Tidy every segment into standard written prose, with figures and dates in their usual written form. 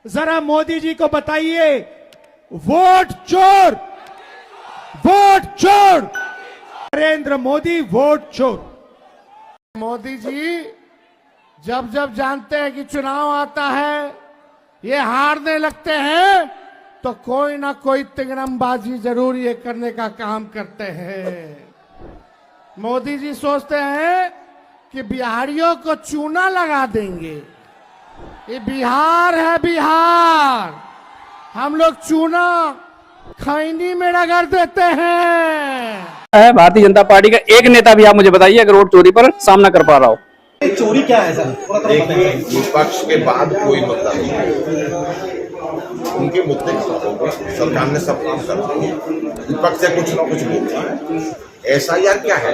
जरा मोदी जी को बताइए, वोट चोर, वोट चोर, नरेंद्र मोदी वोट चोर। मोदी जी जब जब जानते हैं कि चुनाव आता है, ये हारने लगते हैं, तो कोई ना कोई तिगड़मबाजी जरूर ये करने का काम करते हैं। मोदी जी सोचते हैं कि बिहारियों को चूना लगा देंगे। ये बिहार है, बिहार। हम लोग चूना खैनी में रगड़ देते हैं। भारतीय जनता पार्टी का एक नेता भी आप मुझे बताइए अगर वोट चोरी पर सामना कर पा रहा हो। चोरी क्या है सर? देखिए, विपक्ष के बाद कोई मुद्दा नहीं है। उनके मुद्दे सरकार ने सब काम कर दिए। विपक्ष से कुछ ना कुछ बोलता है। SIR क्या है?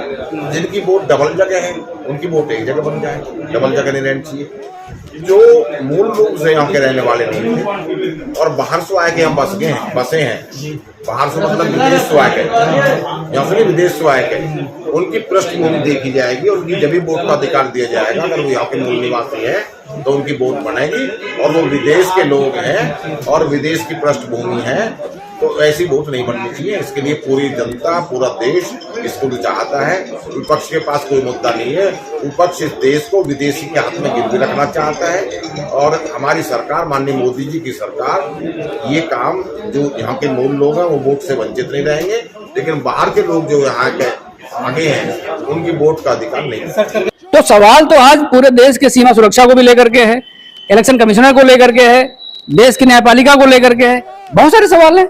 जिनकी वोट डबल जगह है उनकी वोट एक जगह बन जाए, डबल जगह नहीं रहनी चाहिए। जो मूल रूप से यहाँ के रहने वाले नहीं थे और बाहर से आए के हम बसे हैं, बाहर से मतलब विदेश से आए के, यहाँ से विदेश से आए के, उनकी पृष्ठभूमि देखी जाएगी और उनकी जब भी वोट का अधिकार दिया जाएगा। अगर वो यहाँ के मूल निवासी है तो उनकी वोट बनेगी, और वो विदेश के लोग हैं और विदेश की पृष्ठभूमि है तो ऐसी वोट नहीं बननी चाहिए। इसके लिए पूरी जनता, पूरा देश इसको चाहता है। विपक्ष के पास कोई मुद्दा नहीं है। विपक्ष इस देश को विदेशी के हाथ में गिरवी रखना चाहता है, और हमारी सरकार, माननीय मोदी जी की सरकार, ये काम जो यहाँ के मूल लोग हैं वो वोट से वंचित नहीं रहेंगे, लेकिन बाहर के लोग जो यहाँ के आगे हैं उनकी वोट का अधिकार नहीं। तो सवाल तो आज पूरे देश के सीमा सुरक्षा को भी लेकर के है, इलेक्शन कमिश्नर को लेकर के है, देश की न्यायपालिका को लेकर के है, बहुत सारे सवाल हैं।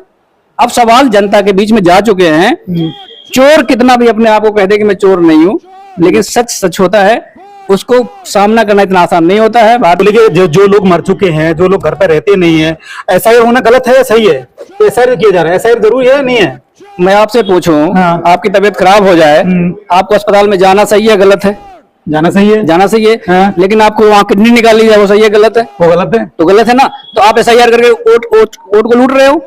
अब सवाल जनता के बीच में जा चुके हैं। चोर कितना भी अपने आप को कह दे कि मैं चोर नहीं हूं, लेकिन सच सच होता है, उसको सामना करना इतना आसान नहीं होता है। जो लोग मर चुके हैं, जो लोग घर पे रहते नहीं है, SIR होना गलत है या सही है? SIR किया जा रहा है, SIR जरूरी है या नहीं है? मैं आपसे पूछूं, हाँ। आपकी तबीयत खराब हो जाए, आपको अस्पताल में जाना सही है गलत है? जाना सही है, जाना सही है। हाँ। लेकिन आपको वहाँ किडनी निकाली जाए, वो सही है गलत है? वो गलत है। तो गलत है ना। तो आप SIR करके वोट को लूट रहे हो।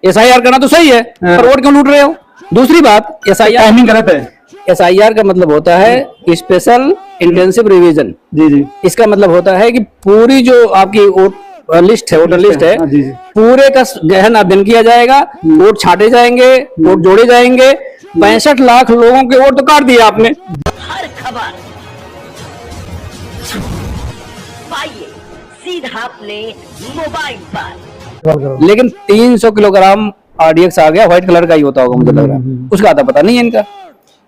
SIR करना तो सही है, पर वोट क्यों लूट रहे हो? दूसरी बात, SIR गलत है। SIR का मतलब होता है स्पेशल इंटेंसिव रिवीजन। जी जी। इसका मतलब होता है कि पूरी जो आपकी वोटर लिस्ट है, हाँ, जी, जी। पूरे का गहन अध्ययन किया जाएगा, वोट छांटे जाएंगे, वोट जोड़े जाएंगे। 65 लाख लोगों के वोट तो काट दिए आपने। हर खबर पाइए सीधा अपने मोबाइल पर। लेकिन 300 किलोग्राम RDX आ गया, व्हाइट कलर का ही होता होगा मुझे लग रहा है, उसका आता पता नहीं है इनका।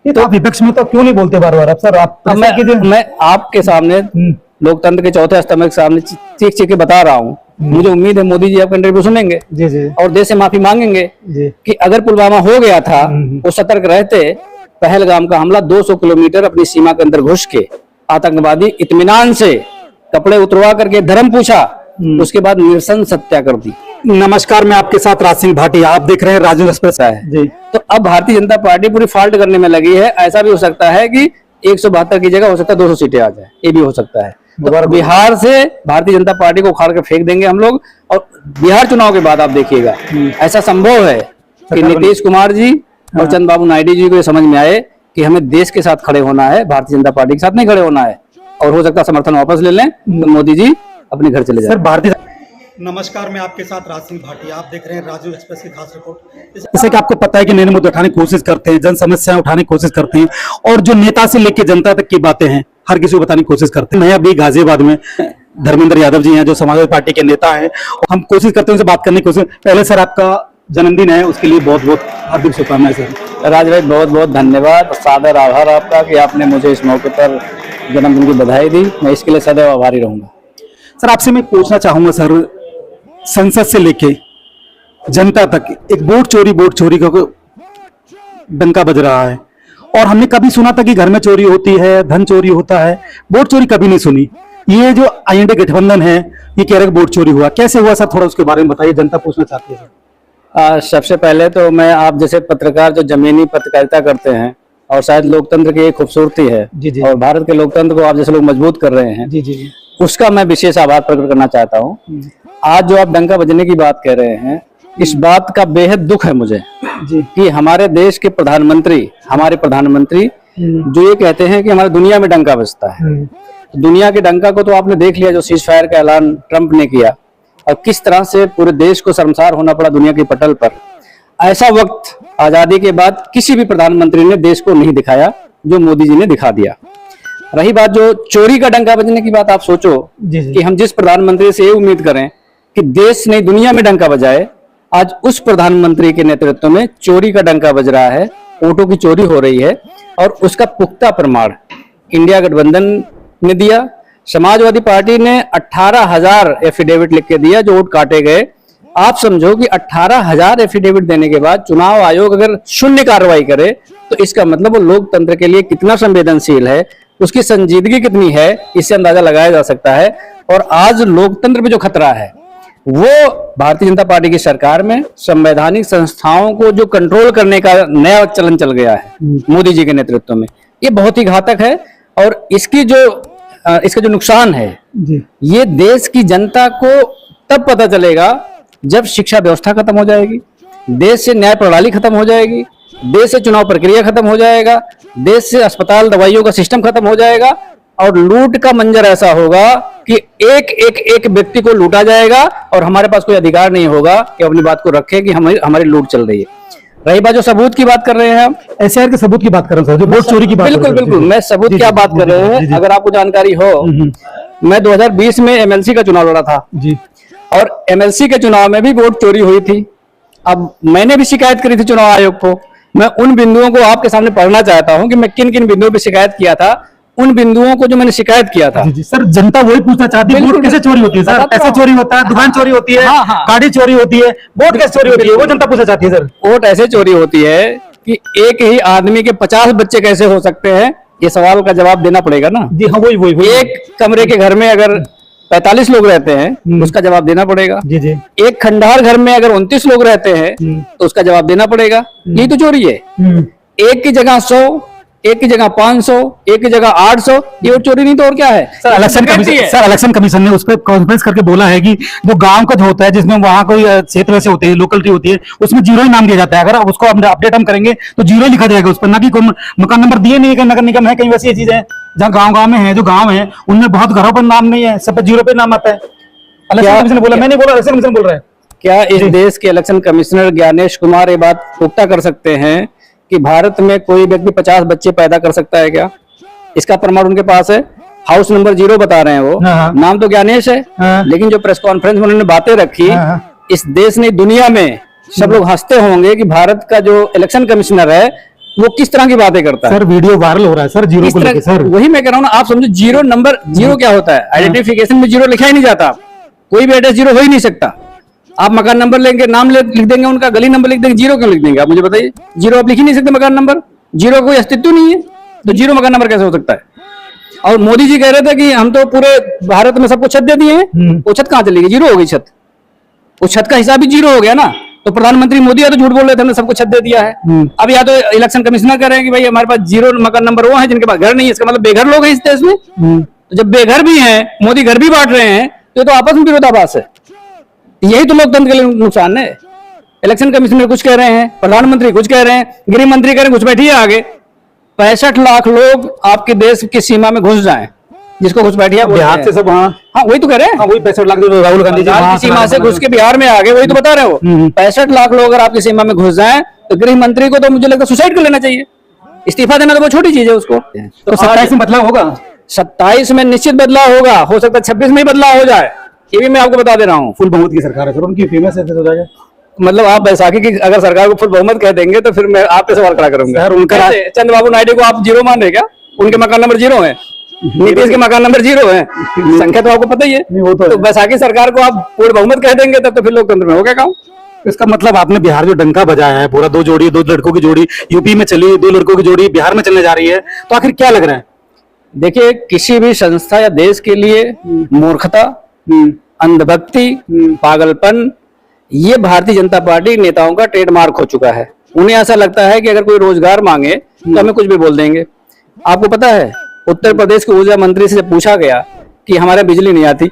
ये तो आप विपक्ष में तो क्यों नहीं बोलते बार बार? अब सर आप मैं आपके सामने, लोकतंत्र के चौथे स्तंभ के सामने चीख चीख के बता रहा हूँ। मुझे उम्मीद है मोदी जी आपका इंटरव्यू सुनेंगे जी जी और देश से माफी मांगेंगे जी। कि अगर पुलवामा हो गया था वो सतर्क रहते। पहलगाम का हमला 200 किलोमीटर अपनी सीमा के अंदर घुस के आतंकवादी इत्मीनान से कपड़े उतरवा करके धर्म पूछा, उसके बाद निरसंस हत्या कर दी। नमस्कार, मैं आपके साथ राज सिंह भाटी, आप देख रहे हैं राजू एक्सप्रेस है जी। तो अब भारतीय जनता पार्टी पूरी फाल्ट करने में लगी है। ऐसा भी हो सकता है कि 172 की जगह हो सकता है 200 सीटें आ जाए, ये भी हो सकता है। तो बिहार से भारतीय जनता पार्टी को उखाड़ कर फेंक देंगे हम लोग, और बिहार चुनाव के बाद आप देखिएगा ऐसा संभव है कि नीतीश कुमार जी और चंद्रबाबू नायडू जी को ये समझ में आए कि हमें देश के साथ खड़े होना है, भारतीय जनता पार्टी के साथ नहीं खड़े होना है, और हो सकता है समर्थन वापस ले लें तो मोदी जी अपने घर चले जाए। नमस्कार, मैं आपके साथ राज सिंह भाटी, आप देख रहे हैं राजू एक्सप्रेस की खास रिपोर्ट। जैसे कि आपको पता है कि नए मुद्दे उठाने की कोशिश करते हैं, जन समस्याएं उठाने की कोशिश करते हैं, और जो नेता से लेकर जनता तक की बातें हैं हर किसी को बताने की कोशिश करते हैं। मैं अभी गाजियाबाद में धर्मेंद्र यादव जी हैं जो समाजवादी पार्टी के नेता हैं, हम कोशिश करते हैं उनसे बात करने की कोशिश। पहले सर आपका जन्मदिन है, उसके लिए बहुत बहुत हार्दिक शुभकामनाएं सर। राज भाई बहुत बहुत धन्यवाद, सादर आभार आपका कि आपने मुझे इस मौके पर जन्मदिन की बधाई दी। मैं इसके लिए सदैव आभारी रहूंगा। सर आपसे मैं पूछना चाहूंगा, सर संसद से लेके जनता तक एक वोट चोरी का डंका बज रहा है, और हमने कभी सुना था कि घर में चोरी होती है, धन चोरी होता है, वोट चोरी कभी नहीं सुनी। ये जो INDA गठबंधन है ये कह रहे हैं वोट चोरी हुआ, कैसे हुआ सर? थोड़ा उसके बारे में बताइए, जनता पूछना चाहती है। सबसे पहले तो मैं, आप जैसे पत्रकार जो जमीनी पत्रकारिता करते हैं, और शायद लोकतंत्र की एक खूबसूरती है जी जी। और भारत के लोकतंत्र को आप जैसे लोग मजबूत कर रहे हैं जी जी जी। उसका मैं विशेष आभार प्रकट करना चाहता हूँ। आज जो आप डंका बजने की बात कह रहे हैं, इस बात का बेहद दुख है मुझे जी कि हमारे देश के हमारे प्रधानमंत्री जो ये कहते हैं कि हमारी दुनिया में डंका बजता है। दुनिया के डंका को तो आपने देख लिया, जो सीज फायर का ऐलान ट्रंप ने किया, और किस तरह से पूरे देश को शर्मसार होना पड़ा दुनिया की पटल पर। ऐसा वक्त आजादी के बाद किसी भी प्रधानमंत्री ने देश को नहीं दिखाया जो मोदी जी ने दिखा दिया। रही बात जो चोरी का डंका बजने की बात, आप सोचो कि हम जिस प्रधानमंत्री से ये उम्मीद करें कि देश नहीं दुनिया में डंका बजाए, आज उस प्रधानमंत्री के नेतृत्व में चोरी का डंका बज रहा है, वोटों की चोरी हो रही है। और उसका पुख्ता प्रमाण इंडिया गठबंधन ने दिया। समाजवादी पार्टी ने 18,000 एफिडेविट लिख के दिया जो वोट काटे गए। आप समझो कि 18,000 एफिडेविट देने के बाद चुनाव आयोग अगर शून्य कार्रवाई करे तो इसका मतलब वो लोकतंत्र के लिए कितना संवेदनशील है, उसकी संजीदगी कितनी है, इससे अंदाजा लगाया जा सकता है। और आज लोकतंत्र पे जो खतरा है वो भारतीय जनता पार्टी की सरकार में संवैधानिक संस्थाओं को जो कंट्रोल करने का नया चलन चल गया है मोदी जी के नेतृत्व में, ये बहुत ही घातक है। और इसका जो नुकसान है ये देश की जनता को तब पता चलेगा जब शिक्षा व्यवस्था खत्म हो जाएगी, देश से न्याय प्रणाली खत्म हो जाएगी, देश से चुनाव प्रक्रिया खत्म हो जाएगा, देश से अस्पताल दवाइयों का सिस्टम खत्म हो जाएगा और लूट का मंजर ऐसा होगा कि एक व्यक्ति को लूटा जाएगा और हमारे पास कोई अधिकार नहीं होगा कि अपनी बात को रखे कि हमारी लूट चल रही है। रही बात जो सबूत की बात कर रहे हैं, हम एसआईआर के सबूत की बात कर रहे हैं, जो वोट चोरी की बात। बिल्कुल मैं सबूत क्या बात कर रहे हैं, अगर आपको जानकारी हो, मैं 2020 में एमएलसी का चुनाव लड़ा था जी, और एमएलसी के चुनाव में भी वोट चोरी हुई थी। अब मैंने भी शिकायत करी थी चुनाव आयोग को। मैं उन बिंदुओं को आपके सामने पढ़ना चाहता हूं कि मैं किन किन बिंदुओं पर शिकायत किया था, उन बिंदुओं को जो मैंने शिकायत किया था। जी, सर जनता वही पूछना चाहती है, वोट कैसे चोरी होती है सर? पैसे चोरी होता है, दुकान चोरी होती है, गाड़ी चोरी होती है, वोट कैसे चोरी होती है, वो जनता पूछना चाहती है सर। वोट ऐसे चोरी होती है कि एक ही आदमी के 50 बच्चे कैसे हो सकते हैं, ये सवाल का जवाब देना पड़ेगा ना। जी हाँ, वही एक कमरे के घर में अगर 45 लोग रहते हैं उसका जवाब देना पड़ेगा। जी जी। एक खंडहर घर में अगर 29 लोग रहते हैं तो उसका जवाब देना पड़ेगा। यही तो चोरी है। एक की जगह 100, एक की जगह 500, एक की जगह 800, ये और चोरी नहीं तो और क्या है? सर इलेक्शन कमीशन ने उस पर कॉन्फ्रेंस करके बोला है कि जो गांव का जो होता है, जिसमें वहां कोई क्षेत्र वैसे होते हैं, लोकलिटी होती है, उसमें जीरो ही नाम दिया जाता है। अगर उसको अपडेट हम करेंगे तो जीरो लिखा जाएगा उस पर, ना कि कोई मकान नंबर दिए नहीं है। नगर निगम है, कहीं वैसी ये चीज है जहाँ गाँव में है, जो गाँव है उनमें बहुत घरों पर नाम नहीं है, सब पे जीरो पे नाम आता है। इलेक्शन कमीशन ने बोला, मैं नहीं बोला, इलेक्शन कमीशन बोल रहा है। क्या इस देश के इलेक्शन कमिश्नर ज्ञानेश कुमार ये बात पुख्ता कर सकते हैं कि भारत में कोई व्यक्ति 50 बच्चे पैदा कर सकता है क्या? इसका प्रमाण उनके पास है। हाउस नंबर 0 बता रहे हैं वो, नाम तो ज्ञानेश है, लेकिन जो प्रेस कॉन्फ्रेंस में उन्होंने बातें रखी, इस देश ने दुनिया में सब लोग हंसते होंगे कि भारत का जो इलेक्शन कमिश्नर है वो किस तरह की बातें करता है। सर वीडियो वायरल हो रहा है सर, जीरो को लेके सर। वही मैं कह रहा हूँ ना, आप समझो जीरो नंबर, जीरो क्या होता है? आइडेंटिफिकेशन में जीरो लिखा ही नहीं जाता, कोई भी एड्रेस जीरो हो ही नहीं सकता। आप मकान नंबर लेंगे, नाम लिख देंगे उनका, गली नंबर लिख देंगे, जीरो क्यों लिख देंगे? आप मुझे बताइए। जीरो आप लिख ही नहीं सकते मकान नंबर, जीरो का कोई अस्तित्व नहीं है, तो जीरो मकान नंबर कैसे हो सकता है? और मोदी जी कह रहे थे कि हम तो पूरे भारत में सबको छत दे दिए हैं, वो छत कहाँ चली गई? जीरो हो गई छत, उस छत का हिसाब भी जीरो हो गया ना। तो प्रधानमंत्री मोदी या तो झूठ बोल रहे थे, हमने सबको छत दे दिया है। अब या तो इलेक्शन कमिश्नर कह रहे हैं कि भाई हमारे पास जीरो मकान नंबर वो है जिनके पास घर नहीं है, इसका मतलब बेघर लोग हैं इस देश में। तो जब बेघर भी हैं, मोदी घर भी बांट रहे हैं, तो आपस में विरोधाभास है। यही तो लोकतंत्र के लिए नुकसान है। इलेक्शन कमिश्नर कुछ कह रहे हैं, प्रधानमंत्री कुछ कह रहे हैं, गृह मंत्री कह रहे हैं कुछ, बैठिए आगे। 65 लाख लोग आपके देश की सीमा में घुस जाएं, जिसको घुस बैठिए बिहार से सब। हाँ वही तो कह रहे हैं, वही 65 लाख राहुल गांधी जी सीमा से घुस के बिहार में आ गए, वही तो बता रहे हो। 65 लाख लोग अगर आपकी सीमा में घुस जाएं तो गृह मंत्री को तो मुझे लगता है सुसाइड कर लेना चाहिए। इस्तीफा देना तो बहुत छोटी चीज है उसको। तो 27 में बदलाव होगा, 27 में निश्चित बदलाव होगा, हो सकता है 26 में ही बदलाव हो जाए, ये भी मैं आपको बता दे रहा हूँ। फुल बहुमत की सरकार है सर, उनकी फेमस है हो जाएगा। मतलब आप बैसाखी की अगर सरकार को फुल बहुमत कह देंगे तो फिर मैं आप पे सवाल खड़ा करूंगा। सर उनका चंद्रबाबू नायडू को आप जीरो मान रहे क्या? उनके मकान नंबर 0 है, नीतीश के मकान नंबर 0 है, संख्या तो आपको पता ही है। तो बैसाखी सरकार को आप पूर्ण बहुमत कह देंगे तब तो फिर लोकतंत्र में हो गया काम। इसका मतलब आपने बिहार जो डंका बजाया है पूरा, 2 जोड़ी, 2 लड़कों की जोड़ी यूपी में चली, 2 लड़कों की जोड़ी बिहार में चलने जा रही है, तो आखिर क्या लग रहा है? देखिए, किसी भी संस्था या देश के लिए मूर्खता, अंधभक्ति, पागलपन, ये भारतीय जनता पार्टी नेताओं का ट्रेडमार्क हो चुका है। उन्हें ऐसा लगता है कि अगर कोई रोजगार मांगे तो हमें कुछ भी बोल देंगे। आपको पता है, उत्तर प्रदेश के ऊर्जा मंत्री से जब पूछा गया कि हमारे बिजली नहीं आती,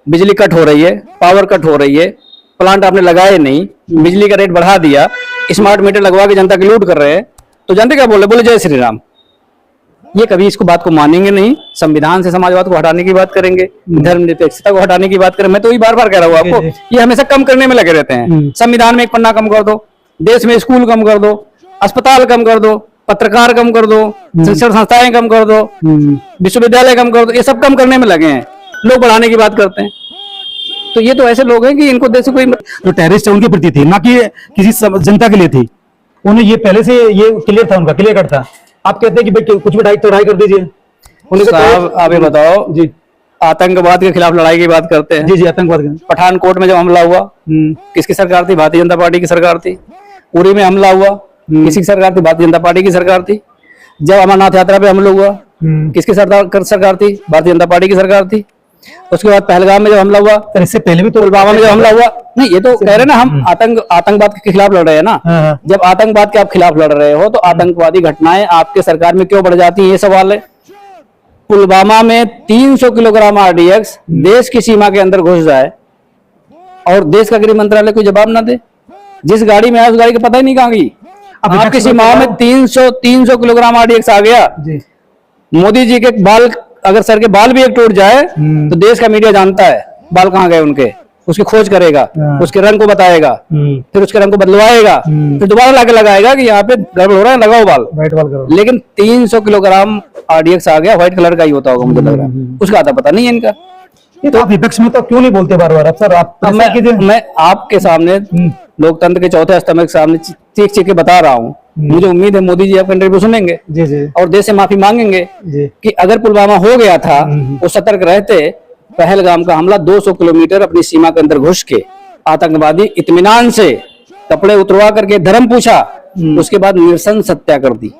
बिजली कट हो रही है, पावर कट हो रही है, प्लांट आपने लगाए नहीं, बिजली का रेट बढ़ा दिया, स्मार्ट मीटर लगवा के जनता की लूट कर रहे हैं, तो जानते क्या बोले? बोले जय श्री राम। ये कभी इसको बात को मानेंगे नहीं। संविधान से समाजवाद को हटाने की बात करेंगे, धर्मनिरपेक्षता को हटाने की बात करें। मैं तो वही बार बार कह रहा हूँ आपको, ये हमेशा कम करने में लगे रहते हैं। संविधान में एक पन्ना कम कर दो, देश में स्कूल कम कर दो, अस्पताल कम कर दो, पत्रकार कम कर दो, शिक्षण संस्थाएं कम कर दो, विश्वविद्यालय कम कर दो, ये सब कम करने में लगे हैं। लोग बढ़ाने की बात करते हैं। तो ये तो ऐसे लोग हैं कि इनको देश से कोई जो टेररिस्ट है उनके प्रति थी, ना कि किसी जनता के लिए थी। उन्हें ये पहले से ये क्लियर था, उनका क्लियर कट था। आप कहते हैं कि भाई कुछ भी तो ट्राई कर दीजिए। साहब आप ये बताओ जी, आतंकवाद के खिलाफ लड़ाई की बात करते हैं। जी जी, आतंकवाद पठानकोट में जब हमला हुआ, किसकी सरकार थी? भारतीय जनता पार्टी की सरकार थी। उरी में हमला हुआ, किसकी सरकार थी? भारतीय जनता पार्टी की सरकार थी। जब अमरनाथ यात्रा पे हमला हुआ, किसकी सरकार थी? भारतीय जनता पार्टी की सरकार थी। उसके बाद पहलगाम में जब हमला हुआ, इससे पहले भी तो पुलवामा में जब हमला हुआ, नहीं ये तो कह रहे ना हम आतंकवाद के खिलाफ लड़ रहे हैं ना। जब आतंकवाद के आप खिलाफ लड़ रहे हो तो आतंकवादी घटनाएं आपके सरकार में क्यों बढ़ जाती है, ये सवाल है। पुलवामा में 300 किलोग्राम आरडीएक्स देश की सीमा के अंदर घुस जाए और देश का गृह मंत्रालय कोई जवाब ना दे। जिस गाड़ी में आया उस गाड़ी का पता ही नहीं कहाँ गई। आपकी सीमा में 300 किलोग्राम आरडीएक्स आ गया। मोदी जी के बाल, अगर सर के बाल भी एक टूट जाए तो देश का मीडिया जानता है बाल कहाँ गए उनके, उसकी खोज करेगा, उसके रंग को बताएगा, फिर उसके रंग को बदलवाएगा, फिर दोबारा लाके लगाएगा कि यहाँ पे गड़बड़ हो रहा है, लगाओ बाल, व्हाइट बाल करो। लेकिन 300 किलोग्राम आरडीएक्स आ गया, व्हाइट कलर का ही होता होगा मुझे लग रहा है, उसका आता पता नहीं है इनका। तो आप विपक्ष में तो क्यों नहीं बोलते बार बार? अब सर आप मैं आपके सामने लोकतंत्र के चौथे स्तंभ के सामने चीख चीख के बता रहा हूँ। मुझे उम्मीद है मोदी जी आपका इंटरव्यू सुनेंगे जी जी, और देश से माफी मांगेंगे कि अगर पुलवामा हो गया था वो सतर्क रहते। पहलगाम का हमला 200 किलोमीटर अपनी सीमा के अंदर घुस के आतंकवादी इत्मीनान से कपड़े उतरवा करके धर्म पूछा, उसके बाद निरसन हत्या कर दी।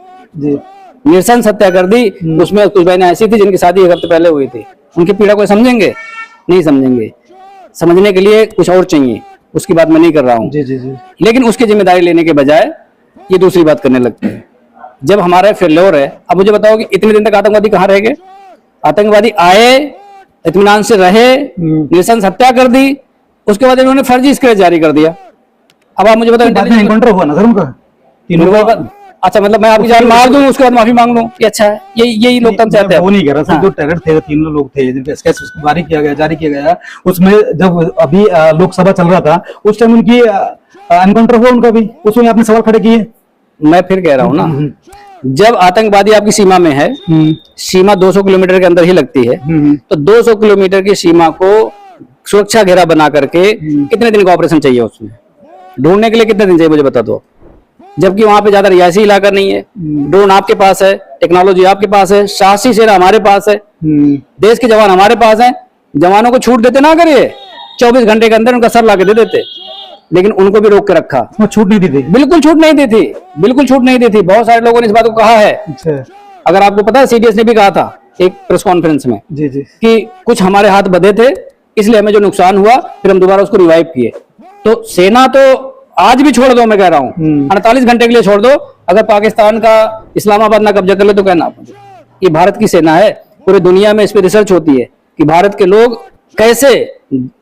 निरसन हत्या कर दी। उसमें कुछ बहनें ऐसी थी जिनकी शादी एक हफ्ते पहले हुई थी। उनकी पीड़ा को समझेंगे? नहीं समझेंगे। समझने के लिए कुछ और चाहिए, उसकी बात मैं नहीं कर रहा हूँ। लेकिन उसकी जिम्मेदारी लेने के बजाय ये दूसरी बात करने लगते हैं। जब हमारा फेल्योर है, अब मुझे बताओ कि इतने दिन तक आतंकवादी कहाँ रह गए? आतंकवादी आए, इत्मीनान से रहे, निरसन हत्या कर दी, उसके बाद इन्होंने फर्जी स्केच जारी कर दिया। अब आप मुझे बताओ एनकाउंटर हुआ ना सर उनका? अच्छा, मतलब मैं आपकी जान मार दूं उसके बाद माफी मांग लूं, ये अच्छा है? यही लोकतंत्र चाहते हैं। वो नहीं कर रहा सर। जो टेरर थे, तीनों लोग थे जिनके स्केच जारी किया गया, उसमें जब अभी लोकसभा चल रहा था उस टाइम उनकी एनकाउंटर हुआ उनका भी, उसमें आपने सवाल खड़े किए। मैं फिर कह रहा हूँ ना, जब आतंकवादी आपकी सीमा में है, सीमा 200 किलोमीटर के अंदर ही लगती है, तो 200 किलोमीटर की सीमा को सुरक्षा घेरा बना करके कितने दिन का ऑपरेशन चाहिए? उसमें ढूंढने के लिए कितने दिन चाहिए मुझे बता दो। जबकि वहां पे ज्यादा रिहायशी इलाका नहीं है, ड्रोन आपके पास है, टेक्नोलॉजी आपके पास है, शासी सेना हमारे पास है, देश के जवान हमारे पास हैं। जवानों को छूट देते ना, करिए 24 घंटे के अंदर उनका सर लाके दे देते, लेकिन उनको भी रोक के रखा। वो छूट नहीं दी थी, बिल्कुल छूट नहीं दी थी, बिल्कुल छूट नहीं दी थी। बहुत सारे लोगों ने इस बात को कहा है। अगर आपको पता है, सीडीएस ने भी कहा था एक प्रेस कॉन्फ्रेंस में कि कुछ हमारे हाथ बंधे थे, इसलिए हमें जो नुकसान हुआ फिर हम दोबारा उसको रिवाइव किए। तो सेना तो आज भी छोड़ दो, मैं कह रहा हूँ 48 घंटे के लिए छोड़ दो। अगर पाकिस्तान का इस्लामाबाद ना कब्जा कर ले तो कहना आप मुझे, ये भारत की सेना है। पूरी दुनिया में इस पर रिसर्च होती है कि भारत के लोग कैसे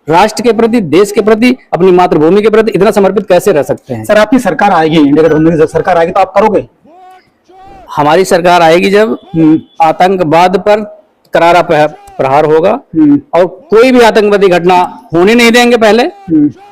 राष्ट्र के प्रति, देश के प्रति, अपनी मातृभूमि के प्रति इतना समर्पित कैसे रह सकते हैं। सर आपकी सरकार आएगी, इंडिया गठबंधन की सरकार आएगी तो आप करोगे? हमारी सरकार आएगी जब आतंकवाद पर करारा प्रहार होगा और कोई भी आतंकवादी घटना होने नहीं देंगे। पहले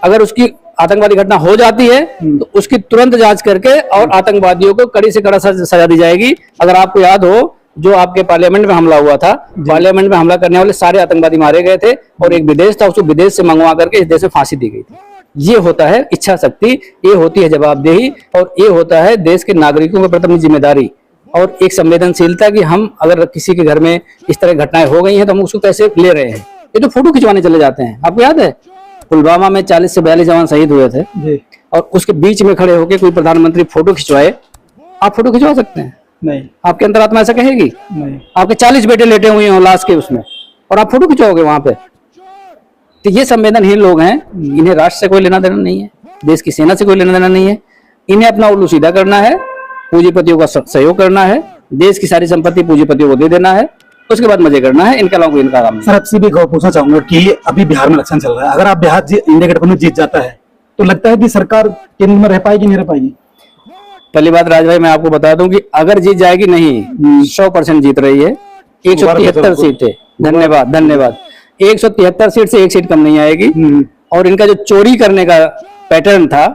अगर उसकी आतंकवादी घटना हो जाती है तो उसकी तुरंत जांच करके और आतंकवादियों को कड़ी से कड़ा सजा दी जाएगी। अगर आपको याद हो, जो आपके पार्लियामेंट में हमला हुआ था, पार्लियामेंट में हमला करने वाले सारे आतंकवादी मारे गए थे और एक विदेश था, उसको विदेश से मंगवा करके इस देश में फांसी दी गई थी। ये होता है इच्छा शक्ति, ये होती है जवाबदेही, और ये होता है देश के नागरिकों के प्रति अपनी जिम्मेदारी और एक संवेदनशीलता कि हम अगर किसी के घर में इस तरह घटनाएं हो गई हैं तो हम उसको कैसे ले रहे हैं। ये तो फोटो खिंचवाने चले जाते हैं। आपको याद है पुलवामा में 40 से 42 जवान शहीद हुए थे और उसके बीच में खड़े होकर कोई प्रधानमंत्री फोटो खिंचवाए? आप फोटो खिंचवा सकते हैं? नहीं। आपके अंतरात्मा ऐसा कहेगी? नहीं। आपके 40 बेटे लेटे हुए हैं लाश के उसमें और आप फोटो खिंचवाओगे वहां पे? तो ये संवेदनहीन लोग हैं। इन्हें राष्ट्र से कोई लेना देना नहीं है, देश की सेना से कोई लेना देना नहीं है। इन्हें अपना उल्लू सीधा करना है, पूंजीपतियों का सहयोग करना है, देश की सारी संपत्ति पूंजीपतियों को दे देना है, उसके बाद मजे करना है। इनके अलावा कोई इनका काम नहीं। सर आपसे भी पूछना चाहूंगा कि अभी बिहार में इलेक्शन चल रहा है, अगर आप बिहार इंडिया गठबंधन जीत जाता है तो लगता है कि सरकार केंद्र में रह पाएगी, नहीं रह पाएगी? पहली बात राज भाई मैं आपको बता दूं कि अगर जीत जाएगी नहीं 100% जीत रही है। 173 सीटें, धन्यवाद धन्यवाद। 173 सीट से एक सीट कम नहीं आएगी। और इनका जो चोरी करने का पैटर्न था,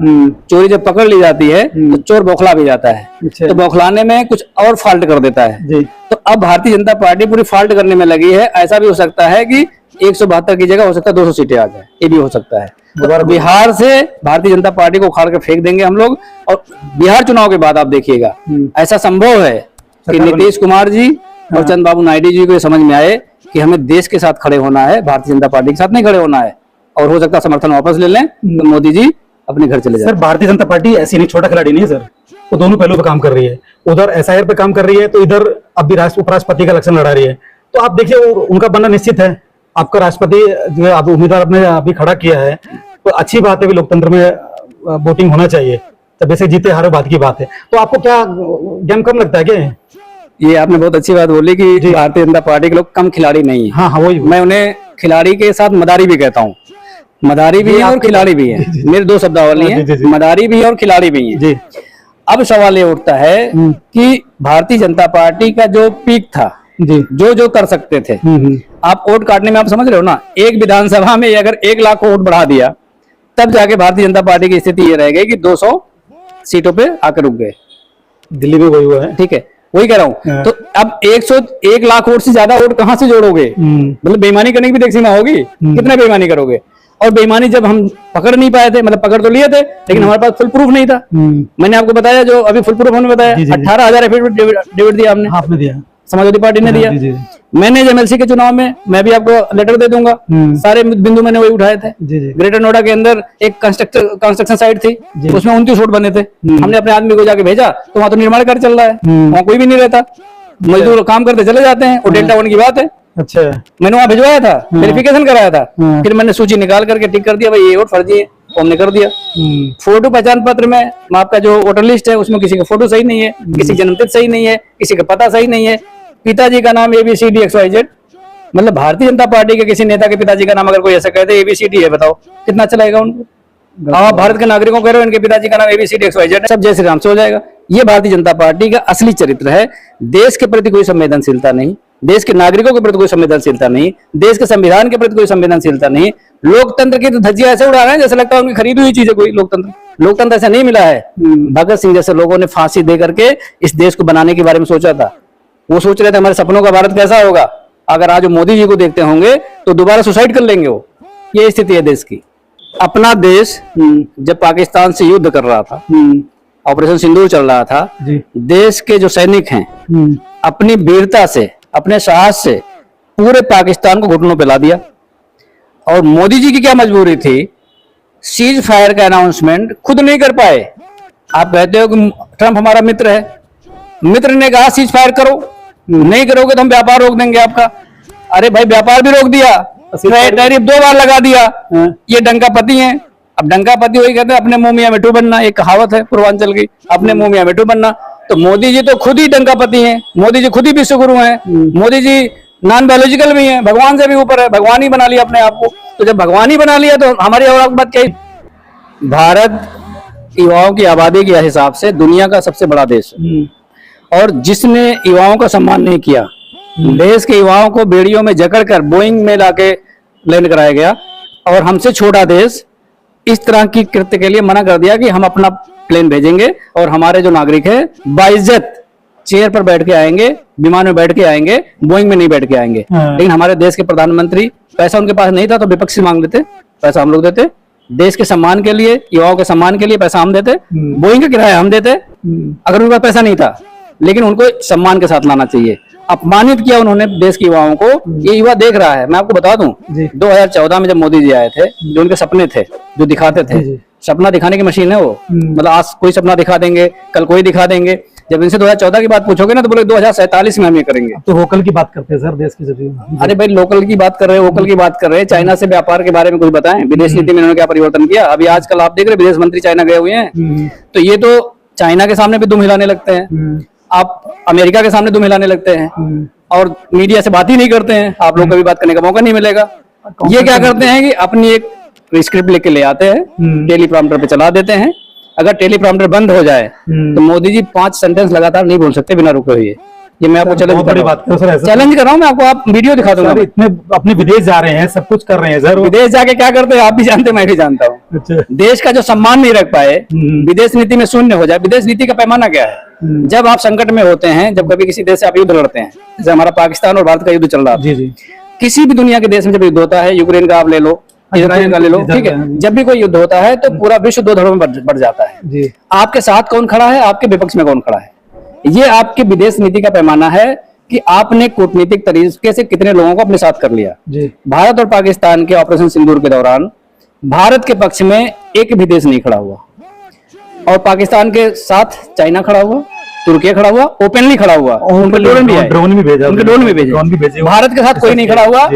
चोरी जब पकड़ ली जाती है तो चोर बौखला भी जाता है, अच्छा। तो बौखलाने में कुछ और फाल्ट कर देता है जी। तो अब भारतीय जनता पार्टी पूरी फाल्ट करने में लगी है। ऐसा भी हो सकता है कि 172 की जगह हो सकता है 200 सीटें आ जाए, ये भी हो सकता है। तो बिहार से भारतीय जनता पार्टी को उखाड़ के फेंक देंगे हम लोग। और बिहार चुनाव के बाद आप देखिएगा ऐसा संभव है कि नीतीश कुमार जी और चंद्रबाबू नायडू जी को ये समझ में आए कि हमें देश के साथ खड़े होना है, भारतीय जनता पार्टी के साथ नहीं खड़े होना है। और हो सकता है समर्थन वापस ले लें तो मोदी जी अपने घर चले जाए। सर भारतीय जनता पार्टी ऐसी नहीं, छोटा खिलाड़ी नहीं है सर, वो दोनों पहलू पे काम कर रही है। उधर एसआईआर पे काम कर रही है तो इधर अब भी उपराष्ट्रपति का इलेक्शन लड़ा रही है। तो आप देखिए उनका बनना निश्चित है। आपका राष्ट्रपति जो है, आप उम्मीदवार अपने अभी खड़ा किया है तो अच्छी बात है भी, लोकतंत्र में वोटिंग होना चाहिए। तब वैसे जीते हारे बात की बात है। तो आपको क्या गेम कम लगता है क्या? ये आपने बहुत अच्छी बात बोली कि भारतीय जनता पार्टी के लोग कम खिलाड़ी नहीं है। हाँ हाँ वही, मैं उन्हें खिलाड़ी के साथ मदारी भी कहता हूँ। मदारी भी है और खिलाड़ी भी है, मेरे दो शब्दावली हैं, मदारी भी है और खिलाड़ी भी है। जी। अब सवाल ये उठता है कि भारतीय जनता पार्टी का जो पीक था, जो जो कर सकते थे, आप वोट काटने में आप समझ रहे हो ना, एक विधानसभा में अगर 1 लाख वोट बढ़ा दिया तब जाके भारतीय जनता पार्टी की स्थिति ये रह गई कि 200 सीटों पे आकर रुक गए। दिल्ली में वही हुआ है। ठीक है, वही कह रहा हूँ। तो अब 101 लाख वोट से ज्यादा वोट कहां से जोड़ोगे? मतलब बेईमानी करने की भी एक सीमा होगी, कितना बेईमानी करोगे? और बेईमानी जब हम पकड़ नहीं पाए थे, मतलब पकड़ तो लिए थे लेकिन हमारे पास फुल प्रूफ नहीं था। मैंने आपको बताया, जो अभी फुल प्रूफ हमने बताया, 18,000 एफिडेविट डेविड दिया हमने, आपने दिया, समाजवादी पार्टी ने दिया। मैंने एमएलसी के चुनाव में, मैं भी आपको लेटर दे दूंगा, सारे बिंदु मैंने वही उठाए थे। ग्रेटर नोएडा के अंदर एक कंस्ट्रक्शन साइट थी, उसमें 29 वोट बने थे। हमने अपने आदमी को जाके भेजा तो वहां तो निर्माण कार्य चल रहा है, वहां कोई भी नहीं रहता, मजदूर काम करते चले जाते हैं, और डेल्टा 1 की बात है। अच्छा, मैंने वहां भिजवाया था, वेरिफिकेशन कराया था, फिर मैंने सूची निकाल करके टिक कर दिया, भाई ये वोट फर्जी है, हमने कर दिया। फोटो पहचान पत्र में आपका जो वोटर लिस्ट है उसमें किसी का फोटो सही नहीं है, किसी जन्मतिथि सही नहीं है, किसी का पता सही नहीं है, पिताजी का नाम ABCD XYZ। मतलब भारतीय जनता पार्टी के किसी नेता के पिताजी का नाम अगर कोई ऐसा कहते ABCD है, बताओ कितना अच्छा लगेगा उनको? आप भारत के नागरिकों कह रहे हो इनके पिताजी का नाम ABCD XYZ, सब जय श्री राम से हो जाएगा। ये भारतीय जनता पार्टी का असली चरित्र है। देश के प्रति कोई संवेदनशीलता नहीं, देश के नागरिकों के प्रति कोई संवेदनशीलता नहीं, देश के संविधान के प्रति कोई संवेदनशीलता नहीं। लोकतंत्र की तो धज्जियां ऐसे उड़ा रहे हैं जैसे लगता है उनकी खरीदी हुई चीज है कोई लोकतंत्र ऐसा नहीं मिला है। भगत सिंह जैसे लोगों ने फांसी दे करके इस देश को बनाने के बारे में सोचा था, वो सोच रहे थे हमारे सपनों का भारत कैसा होगा। अगर आज मोदी जी को देखते होंगे तो दोबारा सुसाइड कर लेंगे वो। ये स्थिति है देश की। अपना देश जब पाकिस्तान से युद्ध कर रहा था, ऑपरेशन सिंदूर चल रहा था, देश के जो सैनिक हैं अपनी वीरता से, अपने साहस से पूरे पाकिस्तान को घुटनों पे ला दिया। और मोदी जी की क्या मजबूरी थी, सीज फायर का अनाउंसमेंट खुद नहीं कर पाए। आप कहते हो कि ट्रंप हमारा मित्र है, मित्र ने कहा सीज फायर करो, नहीं करोगे तो हम व्यापार रोक देंगे आपका। अरे भाई व्यापार भी रोक दिया, टैरिफ 2 बार लगा दिया। ये डंकापति हैं। अब डंकापति वही कहते हैं अपने मुंह मियां मिठू बनना, एक कहावत है पूर्वांचल की, अपने मुंह मियां मिठू बनना। तो मोदी जी तो खुद ही डंकापति हैं, मोदी जी खुद ही विश्वगुरु हैं, मोदी जी नॉन बायोलॉजिकल भी हैं, भगवान से भी ऊपर है, भगवान ही बना लिया अपने आप को। तो जब भगवान ही बना लिया तो हमारी और बात क्या है? भारत युवाओं की आबादी के हिसाब से दुनिया का सबसे बड़ा देश है, और जिसने युवाओं का सम्मान नहीं किया, देश के युवाओं को बेड़ियों में जकड़ कर बोइंग में लाके लैंड कराया गया, और हमसे छोटा देश इस तरह की कृत्य के लिए मना कर दिया कि हम अपना प्लेन भेजेंगे और हमारे जो नागरिक है बाइज्जत चेयर पर बैठ के आएंगे, विमान में बैठ के आएंगे, बोइंग में नहीं बैठ के आएंगे। लेकिन हमारे देश के प्रधानमंत्री, पैसा उनके पास नहीं था तो विपक्ष से मांग लेते, पैसा हम लोग देते। देश के सम्मान के लिए, युवाओं के सम्मान के लिए पैसा हम देते, बोइंग का किराया हम देते। अगर उनके पास पैसा नहीं था, लेकिन उनको सम्मान के साथ लाना चाहिए। अपमानित किया उन्होंने देश के युवाओं को। ये युवा देख रहा है। मैं आपको बता दूं, 2014 में जब मोदी जी आए थे, जो उनके सपने थे, जो दिखाते थे, सपना दिखाने की मशीन है वो। मतलब आज कोई सपना दिखा देंगे, कल कोई दिखा देंगे। जब इनसे 2014 की बात पूछोगे ना तो बोले 2047 में हम ये करेंगे। तो वोकल की बात करते हैं सर देश की जब। अरे भाई लोकल की बात कर रहे हैं, वोकल की बात कर रहे हैं। चाइना से व्यापार के बारे में कुछ बताएं, विदेश नीति में इन्होंने क्या परिवर्तन किया। अभी आजकल आप देख रहे विदेश मंत्री चाइना गए हुए हैं, तो ये तो चाइना के सामने भी दुम हिलाने लगते हैं, आप अमेरिका के सामने दुम हिलाने लगते हैं, और मीडिया से बात ही नहीं करते हैं। आप लोग कभी बात करने का मौका नहीं मिलेगा। ये क्या करते हैं कि अपनी एक स्क्रिप्ट लेके ले आते हैं, टेलीप्रॉम्प्टर पे चला देते हैं, अगर टेलीप्रॉम्प्टर बंद हो जाए तो मोदी जी 5 सेंटेंस लगातार नहीं बोल सकते बिना रुके हुए। ये मैं आपको बहुत बड़ी बात कर रहे हैं सर। चैलेंज कर रहा हूँ मैं आपको, आप वीडियो दिखा दूंगा। सर इतने अपने विदेश जा रहे हैं, सब कुछ कर रहे हैं सर। विदेश जाके क्या करते हैं आप भी जानते हैं, मैं भी जानता हूँ। अच्छा। देश का जो सम्मान नहीं रख पाए, विदेश नीति में शून्य हो जाए। विदेश नीति का पैमाना क्या है? जब आप संकट में होते हैं, जब कभी किसी देश से आप युद्ध लड़ते हैं, जैसे हमारा पाकिस्तान और भारत का युद्ध चल रहा था, जी जी। किसी भी दुनिया के देश में जब युद्ध होता है, यूक्रेन का आप ले लो, इजराइल का ले लो, ठीक है, जब भी कोई युद्ध होता है तो पूरा विश्व 2 धड़ों में बढ़ जाता है। जी। आपके साथ कौन खड़ा है, आपके विपक्ष में कौन खड़ा है, ये आपकी विदेश नीति का पैमाना है कि आपने कूटनीतिक तरीके से कितने लोगों को अपने साथ कर लिया। जी। भारत और पाकिस्तान के ऑपरेशन सिंदूर के दौरान भारत के पक्ष में एक भी देश नहीं खड़ा हुआ, और पाकिस्तान के साथ चाइना खड़ा हुआ, तुर्की खड़ा हुआ, ओपनली खड़ा हुआ, उनके ड्रोन भी आए, ड्रोन भी भेजा, उनके ड्रोन भी भेजे। भारत के साथ कोई नहीं खड़ा हुआ।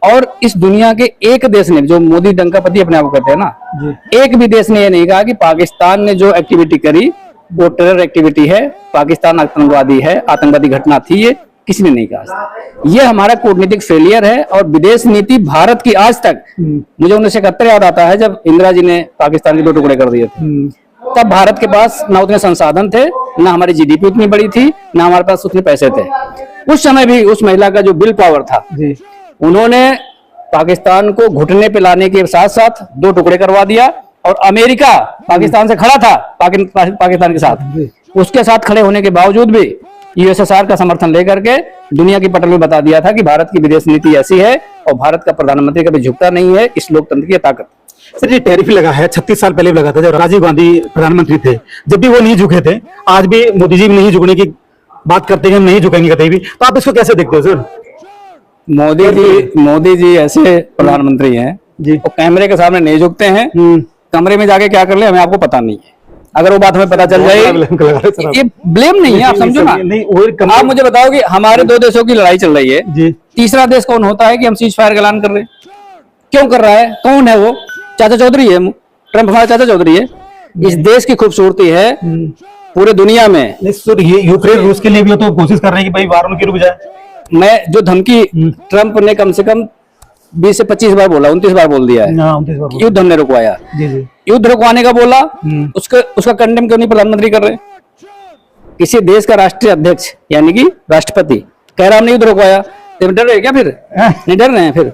और इस दुनिया के एक देश ने, जो मोदी डंकापति अपने आप को कहते हैं ना, एक भी देश ने ये नहीं कहा कि पाकिस्तान ने जो एक्टिविटी करी वो टेरर एक्टिविटी है, पाकिस्तान आतंकवादी है, आतंकवादी घटना थी, ये किसी ने नहीं कहा। ये हमारा कूटनीतिक फेलियर है। और विदेश नीति भारत की आज तक, मुझे 1971 याद आता है जब इंदिरा जी ने पाकिस्तान के 2 टुकड़े कर दिए थे, तब भारत के पास ना उतने संसाधन थे, ना हमारी जीडीपी उतनी बड़ी थी, ना हमारे पास उतने पैसे थे। उस समय भी उस महिला का जो विल पावर था, उन्होंने पाकिस्तान को घुटने पे लाने के साथ साथ 2 टुकड़े करवा दिया। और अमेरिका पाकिस्तान से खड़ा था, पाकिस्तान के साथ, उसके साथ खड़े होने के बावजूद भी यूएसएसआर का समर्थन लेकर के दुनिया की पटल में बता दिया था कि भारत की विदेश नीति ऐसी है और भारत का प्रधानमंत्री कभी झुकता नहीं है इस लोकतंत्र की ताकत। सर ये टैरिफ लगा है, 36 साल पहले लगा था जब राजीव गांधी प्रधानमंत्री थे, जब भी वो नहीं झुके थे। आज भी मोदी जी नहीं झुकने की बात करते हैं, हम नहीं झुकेंगे कहीं भी। तो आप इसको कैसे देखते हो सर? मोदी जी ऐसे प्रधानमंत्री हैं जी, वो कैमरे के सामने नहीं झुकते हैं, कमरे में जाके क्या कर ले हमें आपको पता नहीं है। अगर वो बात हमें पता चल जाए, ये ब्लेम नहीं है, आप समझो ना। आप मुझे बताओ कि हमारे 2 देशों की लड़ाई चल रही है जी, तीसरा देश कौन होता है कि हम सीज फायर का ऐलान कर रहे हैं? क्यों कर रहा है? कौन है वो? चाचा चौधरी है, ट्रंप हमारा चाचा चौधरी है। इस देश की खूबसूरती है पूरे दुनिया में। सर ये यूक्रेन रूस के लिए भी तो कोशिश कर रहे हैं कि भाई वार उनकी रुक जाए। मैं जो धमकी ट्रंप ने कम से कम 20 से 25 बार बोला, 29 बार बोल दिया है, युद्ध हमने रुकवाया। युद्ध रुकवाने का बोला, उसका कंडेम क्यों नहीं प्रधानमंत्री कर रहे? किसी देश का राष्ट्रीय अध्यक्ष यानी कि राष्ट्रपति कह रहा हमने युद्ध रुकवाया, तो डर रहे क्या? फिर नहीं डर रहे हैं? फिर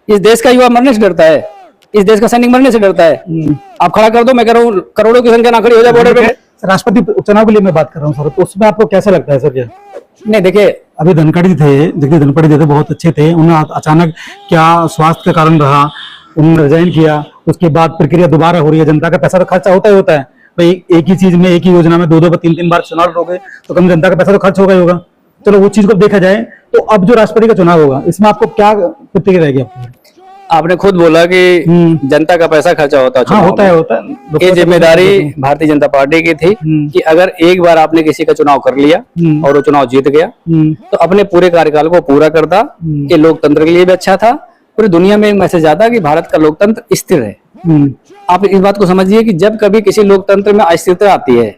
इस देश का युवा मरने से डरता है, इस देश का सैनिक मरने से डरता है। आप खड़ा कर दो, मैं कह रहा हूँ करोड़ों की संख्या ना खड़ी हो जाए बॉर्डर पे। राष्ट्रपति चुनाव के लिए मैं बात कर रहा हूँ सर, तो उसमें आपको कैसा लगता है सर? क्या नहीं, देखिए अभी धनखड़ जी थे, जगदीश धनखड़ जी थे, बहुत अच्छे थे। उन्हें अचानक क्या स्वास्थ्य का कारण रहा, उन्होंने रिजाइन किया, उसके बाद प्रक्रिया दोबारा हो रही है। जनता का पैसा तो खर्चा होता ही होता है भाई, एक ही चीज में, एक ही योजना में 2-2 3-3 बार चुनाव लड़ोगे तो कम जनता का पैसा तो खर्च होगा ही होगा। चलो वो चीज को देखा जाए तो अब जो राष्ट्रपति का चुनाव होगा इसमें आपको क्या प्रतिक्रिया रहेगी आपको? आपने खुद बोला कि जनता का पैसा खर्चा होता है। हाँ, होता है। ये जिम्मेदारी भारतीय जनता पार्टी की थी कि अगर एक बार आपने किसी का चुनाव कर लिया और वो चुनाव जीत गया तो अपने पूरे कार्यकाल को पूरा करता। ये लोकतंत्र के लिए भी अच्छा था, पूरी दुनिया में एक मैसेज आता कि भारत का लोकतंत्र स्थिर है। आप इस बात को समझिए कि जब कभी किसी लोकतंत्र में अस्थिरता आती है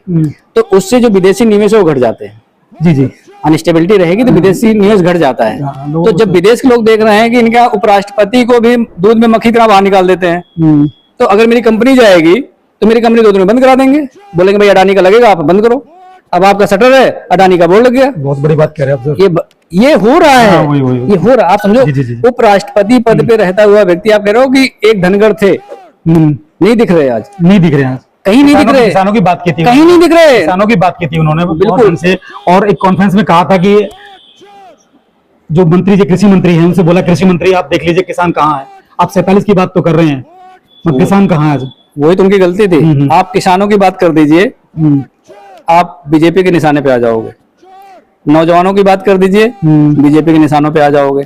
तो उससे जो विदेशी निवेश है वो घट जाते हैं। जी जी, अनस्टेबिलिटी रहेगी तो विदेशी निवेश घट जाता है। तो जब विदेश के लोग देख रहे हैं कि इनका उपराष्ट्रपति को भी दूध में मक्खी तरह बाहर निकाल देते हैं, तो अगर मेरी कंपनी जाएगी तो मेरी कंपनी 2 दिन में बंद करा देंगे, बोलेंगे भाई अडानी का लगेगा, आप बंद करो। अब आपका शटर है, अडानी का बोर्ड लग गया। बहुत बड़ी बात कह रहे हैं आप। ये हो रहा है। ये हो रहा, आप समझो। उपराष्ट्रपति पद पे रहता हुआ व्यक्ति, आप कह रहे हो कि एक धनगर थे, नहीं दिख रहे आज, नहीं दिख रहे हैं, कहीं नहीं दिख रहे। किसानों की बात की थी, कहीं नहीं दिख रहे। किसानों की बात की थी उन्होंने बिल्कुल से। और एक कॉन्फ्रेंस में कहा था कि जो मंत्री जी कृषि मंत्री हैं उनसे बोला, कृषि मंत्री आप देख लीजिए किसान कहाँ है। आप 47 की बात तो कर रहे हैं, किसान कहाँ है आज? वही तो उनकी गलती थी। आप किसानों की बात कर दीजिए, आप बीजेपी के निशाने पे आ जाओगे। नौजवानों की बात कर दीजिए, बीजेपी के निशानों पे आ जाओगे।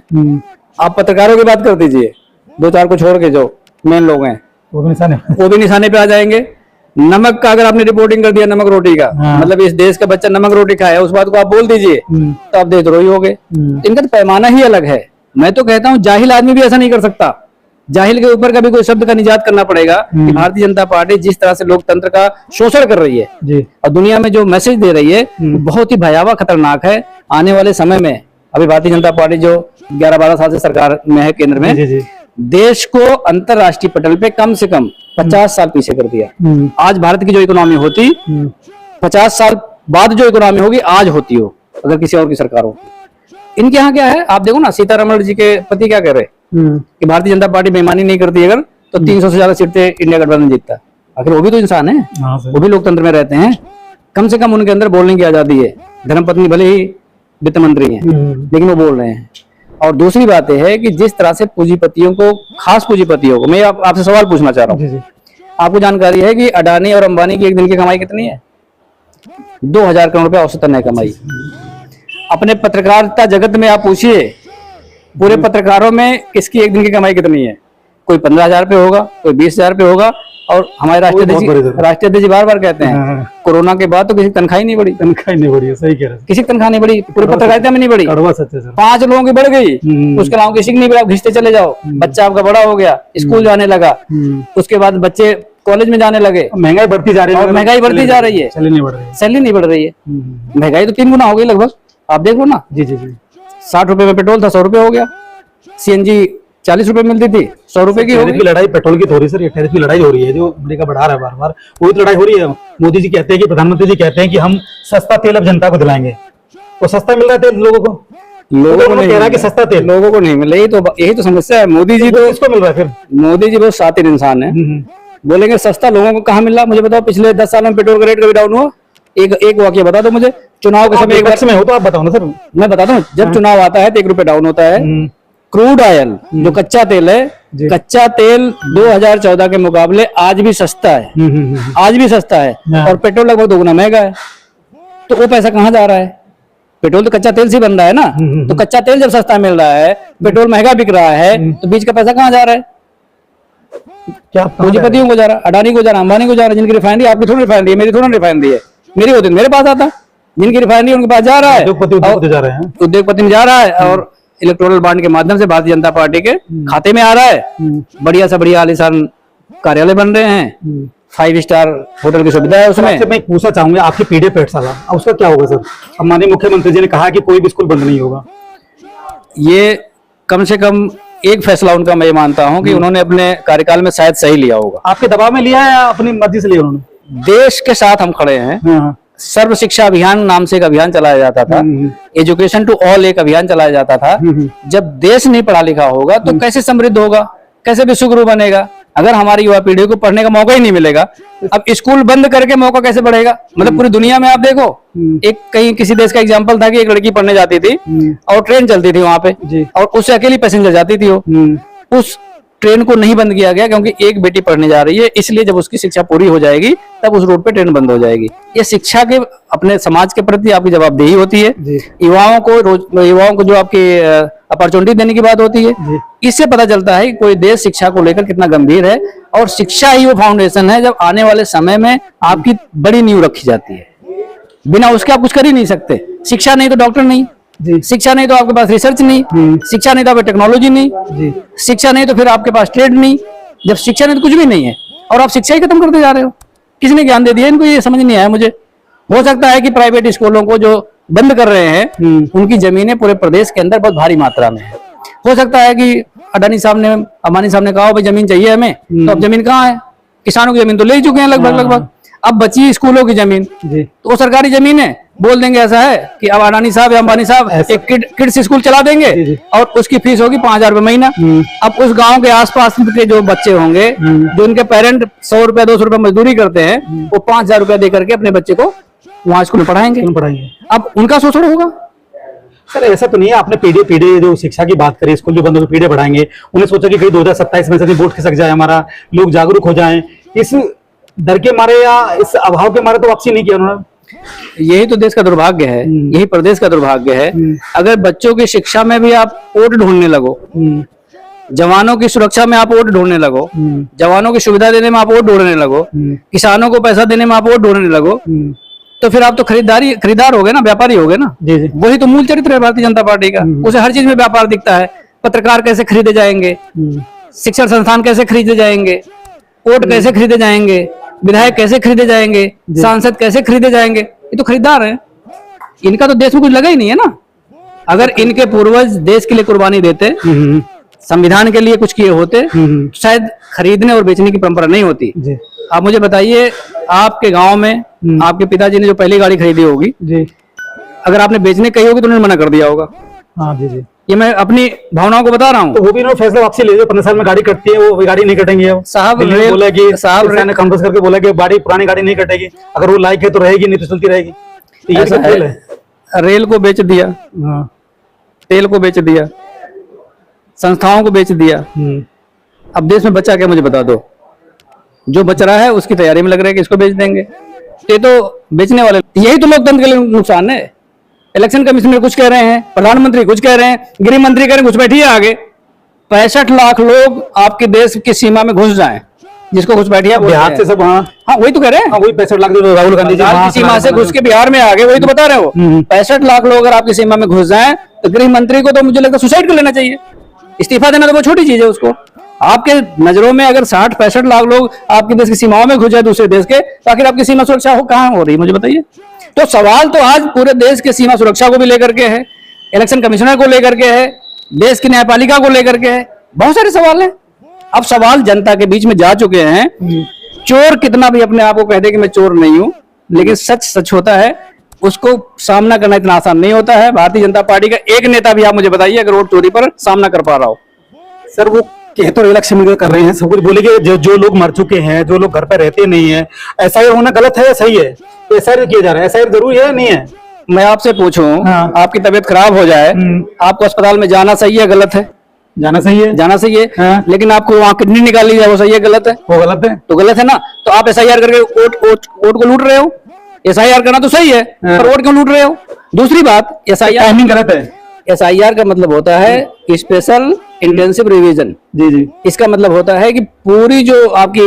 आप पत्रकारों की बात कर दीजिए, 2-4 को छोड़ के जो मेन लोग हैं वो भी निशाने पे आ जाएंगे। नमक का अगर आपने रिपोर्टिंग कर दिया, नमक रोटी का, मतलब इस देश का बच्चा नमक रोटी खाया, उस बात को आप बोल दीजिए तो आप देशद्रोही हो गए। इनका तो पैमाना ही अलग है। मैं तो कहता हूँ जाहिल आदमी भी ऐसा नहीं कर सकता। जाहिल के ऊपर कभी कोई शब्द का निजात करना पड़ेगा कि भारतीय जनता पार्टी जिस तरह से लोकतंत्र का शोषण कर रही है और दुनिया में जो मैसेज दे रही है वो बहुत ही भयावह खतरनाक है। आने वाले समय में अभी भारतीय जनता पार्टी जो 11-12 साल से सरकार में है केंद्र में, देश को अंतरराष्ट्रीय पटल पे कम से कम 50 साल पीछे कर दिया। आज भारत की जो इकोनॉमी होती 50 साल बाद जो इकोनॉमी होगी आज होती हो, अगर किसी और की सरकार हो। इनके यहाँ क्या है, आप देखो ना, सीतारमण जी के पति क्या कह रहे कि भारतीय जनता पार्टी बेईमानी नहीं करती अगर तो 300 से ज्यादा सीटें इंडिया गठबंधन जीतता। आखिर वो भी तो इंसान है, वो भी लोकतंत्र में रहते हैं। कम से कम उनके अंदर बोलने की आजादी है। धर्मपत्नी भले ही वित्त मंत्री हैं, लेकिन वो बोल रहे हैं। और दूसरी बात यह है कि जिस तरह से पूंजीपतियों को, खास पूंजीपतियों को, मैं आपसे सवाल पूछना चाह रहा हूँ। आपको जानकारी है कि अडानी और अंबानी की एक दिन की कमाई कितनी है? 2000 करोड़ रुपए औसतन है कमाई। अपने पत्रकारिता जगत में आप पूछिए, पूरे पत्रकारों में किसकी एक दिन की कमाई कितनी है? कोई 15,000 पे होगा, कोई 20,000 पे होगा। और हमारे राष्ट्रीय जी बार बार कहते हैं कोरोना के बाद तो किसी तनख्वाह ही नहीं बढ़ी। तनख्वाह नहीं बढ़ी, सही कह रहे हैं। किसी की तनख्वाह नहीं बढ़ी, पूरे पत्रकारिता में नहीं बढ़ी। 5 लोगों की बढ़ गई, उसके अलावा किसी की नहीं बढ़ा। घिसते चले जाओ, बच्चा आपका बड़ा हो गया, स्कूल जाने लगा, उसके बाद बच्चे कॉलेज में जाने लगे, महंगाई बढ़ती जा रही है। महंगाई बढ़ती जा रही है, सैलरी नहीं बढ़ रही है। सैलरी नहीं बढ़ रही है। महंगाई तो 3 गुना हो गई लगभग, आप देख लो ना। जी जी जी। 60 रुपए में पेट्रोल था, 100 रुपए हो गया। सीएनजी 40 रुपए मिलती थी, 100 रुपए की हो गई। लड़ाई पेट्रोल की थोड़ी, सर ये टैरिफ की लड़ाई हो रही है जो अमेरिका बढ़ा रहा है बार बार, वही तो लड़ाई हो रही है। मोदी जी कहते हैं कि, प्रधानमंत्री जी कहते हैं कि हम सस्ता तेल अब जनता को दिलाएंगे। वो सस्ता मिल रहा है तेल लोगों को, लोगों को नहीं कह रहा है कि सस्ता तेल लोगों को नहीं मिल रहा। यही तो समस्या है। मोदी जी तो किसको मिल रहा है फिर? मोदी जी बहुत शातिर इंसान है। बोलेंगे सस्ता लोगों को कहाँ मिल रहा? मुझे बताओ, पिछले 10 साल में पेट्रोल का रेट कभी डाउन हुआ? एक वाकया बता दो मुझे। चुनाव के समय एक बार में हो तो आप बताओ ना सर। मैं बताता हूँ, जब चुनाव आता है तो 1 रुपए डाउन होता है। क्रूड ऑयल जो कच्चा तेल है, कच्चा तेल 2014 के मुकाबले आज भी सस्ता है, आज भी सस्ता है। और पेट्रोल लगभग 2 गुना महंगा है। तो वो पैसा कहाँ जा रहा है? पेट्रोल तो कच्चा तेल से बन रहा है ना। तो कच्चा तेल जब सस्ता मिल रहा है, पेट्रोल महंगा बिक रहा है, तो बीच का पैसा कहाँ जा रहा है? क्या पूंजीपतियों को जा रहा है, अडानी को जा रहा है, अंबानी को जा रहा है। जिनकी रिफाइनरी, आपकी थोड़ी रिफाइनरी है, मेरी थोड़ी रिफाइनरी है। मेरी होती मेरे पास आता, जिनकी रिफाइनरी उनके पास जा रहा है, उद्योगपति में जा रहा है। और इलेक्टोरल बॉन्ड के माध्यम से भारतीय जनता पार्टी के खाते में आ रहा है। बढ़िया से बढ़िया आलीशान कार्यालय बन रहे हैं, 5 स्टार होटल की सुविधा है उसमें। मैं पूछना चाहूंगा, आपकी पीडीएफ पाठशाला, अब उसका क्या होगा सर? अब माननीय मुख्यमंत्री जी ने कहा कि कोई भी स्कूल बंद नहीं होगा। ये कम से कम एक फैसला उनका मैं ये मानता हूं कि उन्होंने अपने कार्यकाल में शायद सही लिया होगा। आपके दबाव में लिया है या अपनी मर्जी से लिया उन्होंने? देश के साथ हम खड़े हैं। सर्व शिक्षा अभियान नाम से एक अभियान चलाया जाता था, एजुकेशन टू ऑल एक अभियान चलाया जाता था। जब देश नहीं पढ़ा लिखा होगा तो कैसे समृद्ध होगा, कैसे विश्वगुरु बनेगा? अगर हमारी युवा पीढ़ी को पढ़ने का मौका ही नहीं मिलेगा, अब स्कूल बंद करके मौका कैसे बढ़ेगा? मतलब पूरी दुनिया में आप देखो, एक कहीं किसी देश का एग्जांपल था कि एक लड़की पढ़ने जाती थी और ट्रेन चलती थी वहां पे, और उससे अकेली पैसेंजर जाती थी। वो उस ट्रेन को नहीं बंद किया गया क्योंकि एक बेटी पढ़ने जा रही है, इसलिए जब उसकी शिक्षा पूरी हो जाएगी तब उस रोड पे ट्रेन बंद हो जाएगी। ये शिक्षा के, अपने समाज के प्रति आपकी जवाबदेही होती है। युवाओं को जो आपकी अपॉर्चुनिटी देने की बात होती है। इससे पता चलता है कि कोई देश शिक्षा को लेकर कितना गंभीर है, और शिक्षा ही वो फाउंडेशन है जब आने वाले समय में आपकी बड़ी नींव रखी जाती है। बिना उसके आप कुछ कर ही नहीं सकते। शिक्षा नहीं तो डॉक्टर नहीं, शिक्षा नहीं तो आपके पास रिसर्च नहीं, शिक्षा नहीं तो आपकी टेक्नोलॉजी नहीं, शिक्षा नहीं तो फिर आपके पास ट्रेड नहीं। जब शिक्षा नहीं तो कुछ भी नहीं है, और आप शिक्षा ही खत्म करते जा रहे हो। किसने ज्ञान दे दिया इनको? ये समझ नहीं आया मुझे। हो सकता है कि प्राइवेट स्कूलों को जो बंद कर रहे हैं उनकी जमीनें पूरे प्रदेश के अंदर बहुत भारी मात्रा में है। हो सकता है कि अडानी साहब ने, अंबानी साहब ने कहा भाई जमीन चाहिए हमें, तो अब जमीन कहाँ है? किसानों की जमीन तो ले ही चुके हैं लगभग। अब बची स्कूलों की जमीन, तो वो सरकारी जमीन है। बोल देंगे ऐसा है कि अब अडानी साहब या अंबानी साहब एक किड्स स्कूल चला देंगे और उसकी फीस होगी 5,000 रुपए महीना। अब उस गांव के आसपास के जो बच्चे होंगे, जो उनके पेरेंट 100 रुपया 200 रुपया मजदूरी करते हैं, वो 5,000 रुपया दे करके अपने बच्चे को वहां स्कूल में पढ़ाएंगे। अब उनका शोषण होगा। सर ऐसा तो नहीं है, आपने पीढ़ी जो शिक्षा की बात करी, स्कूल जो बंद हो पीढ़ी बढ़ाएंगे, उन्हें सोचा कि कहीं 2027 में से वोट खिसक जाए हमारा, लोग जागरूक हो जाएं, इस डर के मारे या इस अभाव के मारे तो वापसी नहीं किया उन्होंने। यही तो देश का दुर्भाग्य है, यही प्रदेश का दुर्भाग्य है। अगर बच्चों की शिक्षा में भी आप वोट ढूंढने लगो, जवानों की सुरक्षा में आप वोट ढूंढने लगो, जवानों की सुविधा देने में आप वोट ढूंढने लगो, किसानों को पैसा देने में आप वोट ढूंढने लगो, तो फिर आप तो खरीदार हो गए ना, व्यापारी हो गए ना। वही तो मूल चरित्र है भारतीय जनता पार्टी का। उसे हर चीज में व्यापार दिखता है। पत्रकार कैसे खरीदे जाएंगे, शिक्षण संस्थान कैसे खरीदे जाएंगे, वोट कैसे खरीदे जाएंगे, विधायक कैसे खरीदे जाएंगे, सांसद कैसे खरीदे जाएंगे, ये तो खरीदार है। इनका तो देश में कुछ लगा ही नहीं है ना। अगर इनके पूर्वज देश के लिए कुर्बानी देते, संविधान के लिए कुछ किए होते तो शायद खरीदने और बेचने की परंपरा नहीं होती। जी आप मुझे बताइए, आपके गांव में आपके पिताजी ने जो पहली गाड़ी खरीदी होगी, जी अगर आपने बेचने कही होगी तो उन्होंने मना कर दिया होगा। हाँ जी जी। ये मैं अपनी भावनाओं को बता रहा हूँ। तो वो भी इन्होंने फैसला वापसी ले लिया, 15 साल में गाड़ी कटती है, वो गाड़ी नहीं कटेंगी अब। साहब, दिल्ली ने रेल- बोला कि साहब, किसान ने कन्वर्स करके बोला कि गाड़ी पुरानी गाड़ी नहीं कटेगी, अगर वो लायक है तो रहेगी, नहीं तो चलती रहेगी। तो ये ऐसा सब खेल है, रेल को बेच दिया, हाँ। तेल को बेच दिया, संस्थाओं को बेच दिया। अब देश में बचा क्या, मुझे बता दो। जो बच रहा है उसकी तैयारी में लग रहा है कि इसको बेच देंगे। ये तो बेचने वाले, यही तो लोकतंत्र के लिए नुकसान है। इलेक्शन कमिश्नर कुछ कह रहे हैं, प्रधानमंत्री कुछ कह रहे हैं, गृह मंत्री कह रहे हैं कुछ, बैठिए आगे। 65 लाख लोग आपके देश की सीमा में घुस जाएं, जिसको घुस बैठिए बिहार से सब, हाँ हाँ वही तो कह रहे हैं। हाँ, वही 65 लाख जो राहुल गांधी जी बंगाल वहाँ की सीमा से घुस के बिहार में आ गए, वही तो बता रहे हो। 65 लाख लोग अगर आपकी सीमा में घुस जाएं तो गृह मंत्री को तो मुझे लगता है सुसाइड कर लेना चाहिए। इस्तीफा देना तो बहुत छोटी चीज है उसको। आपके नजरों में अगर 60-65 लाख लोग आपके देश की सीमाओं में घुस जाए दूसरे देश के, तो आखिर आपकी सीमा सुरक्षा कहाँ हो रही है, मुझे बताइए। तो सवाल तो आज पूरे देश के सीमा सुरक्षा को भी लेकर के है, इलेक्शन कमिश्नर को लेकर के है, देश की न्यायपालिका को लेकर के है, बहुत सारे सवाल हैं। अब सवाल जनता के बीच में जा चुके हैं। चोर कितना भी अपने आप को कह दे कि मैं चोर नहीं हूं, लेकिन सच सच होता है, उसको सामना करना इतना आसान नहीं होता है। भारतीय जनता पार्टी का एक नेता भी आप मुझे बताइए अगर वोट चोरी पर सामना कर पा रहा हो। सर वो कह तो इलेक्शन में कर रहे हैं, सब कुछ बोले कि जो लोग मर चुके हैं, जो लोग घर पे रहते नहीं है, एसआईआर होना गलत है या सही है? एसआईआर किया जा रहा है, एसआईआर जरूरी है या नहीं है? मैं आपसे पूछूं, हाँ। आपकी तबीयत खराब हो जाए, आपको अस्पताल में जाना सही है गलत है? जाना सही है, जाना सही है। हाँ। लेकिन आपको वहां किडनी निकाली जाए, वो सही है गलत है? वो गलत है। तो गलत है ना। तो आप एसआईआर करके वोट को लूट रहे हो। एसआईआर करना तो सही है, हाँ। पर वोट क्यों लूट रहे हो? दूसरी बात, एसआईआर टाइमिंग गलत है। एसआईआर का मतलब होता है स्पेशल इंटेंसिव रिवीजन। जी जी इसका मतलब होता है कि पूरी जो आपकी